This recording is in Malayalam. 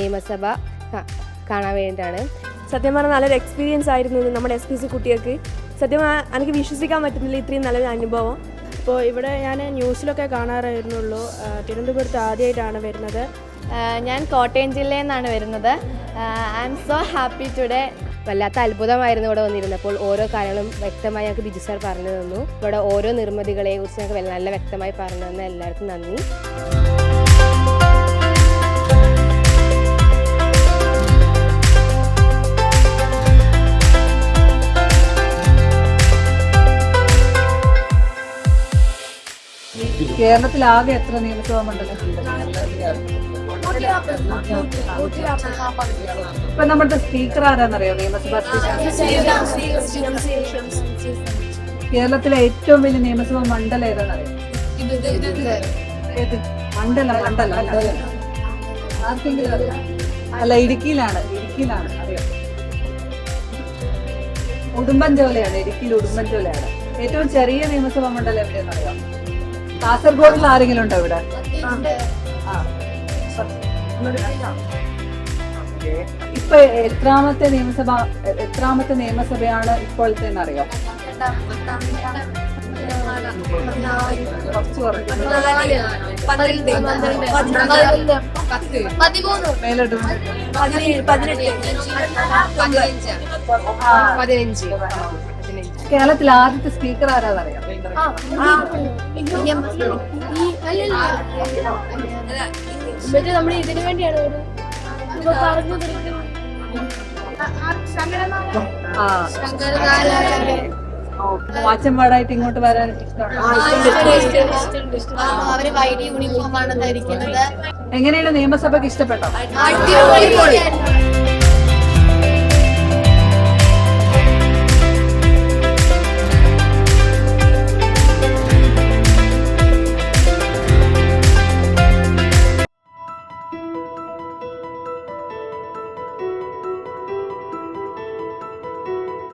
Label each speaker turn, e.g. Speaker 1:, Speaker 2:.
Speaker 1: നിയമസഭ കാണാൻ വേണ്ടിയിട്ടാണ്.
Speaker 2: സത്യം പറഞ്ഞാൽ നല്ലൊരു എക്സ്പീരിയൻസ് ആയിരുന്നു നമ്മുടെ SPC കുട്ടികൾക്ക്. സത്യം എനിക്ക് വിശ്വസിക്കാൻ പറ്റുന്നില്ല ഇത്രയും നല്ലൊരു അനുഭവം.
Speaker 3: ഇപ്പോൾ ഇവിടെ ഞാൻ ന്യൂസിലൊക്കെ കാണാറായിരുന്നുള്ളൂ. തിരുവനന്തപുരത്ത് ആദ്യമായിട്ടാണ് വരുന്നത്.
Speaker 4: ഞാൻ കോട്ടയം ജില്ലയിൽ നിന്നാണ് വരുന്നത്. I M so happy today.
Speaker 1: വല്ലാത്ത അത്ഭുതമായിരുന്നു ഇവിടെ വന്നിരുന്നപ്പോൾ. ഓരോ കാര്യങ്ങളും വ്യക്തമായി ഞങ്ങൾക്ക് ബിജു സാർ പറഞ്ഞു തന്നു. ഇവിടെ ഓരോ നിർമ്മിതികളെ കുറിച്ച് ഞങ്ങൾക്ക് നല്ല വ്യക്തമായി പറഞ്ഞു തന്ന എല്ലാവർക്കും നന്ദി.
Speaker 5: കേരളത്തിലാകെ എത്ര നിയമസഭാ മണ്ഡലങ്ങളുണ്ട്? ഇപ്പൊ നമ്മുടെ സ്പീക്കർ ആരാന്നറിയോ? നിയമസഭാ കേരളത്തിലെ ഏറ്റവും വലിയ നിയമസഭാ മണ്ഡലം ഏതാണെന്നറിയോ? ആർക്കെങ്കിലും അറിയാം? അല്ല, ഇടുക്കിയിലാണ് അറിയാം. ഉടുമ്പൻചോലയാണ്. ഇടുക്കിയിൽ ഉടുമ്പൻചോലയാണ്. ഏറ്റവും ചെറിയ നിയമസഭാ മണ്ഡലം എവിടെയെന്നറിയാം? കാസർഗോഡിൽ ആരെങ്കിലും ഉണ്ടോ ഇവിടെ? ഇപ്പൊ എത്രാമത്തെ നിയമസഭയാണ് ഇപ്പോഴത്തെ അറിയോ? കേരളത്തിൽ ആദ്യത്തെ സ്പീക്കർ ആരാന്നറിയാം?
Speaker 3: നമ്മൾ ഇതിനു വേണ്ടിയാണ്
Speaker 5: വാച്ചമ്പാടായിട്ട് ഇങ്ങോട്ട് വരാൻ
Speaker 4: അവര് വൈറ്റ് യൂണിഫോം ആണ് ധരിക്കുന്നത്.
Speaker 5: എങ്ങനെയാണ് നിയമസഭയ്ക്ക് ഇഷ്ടപ്പെട്ടോ?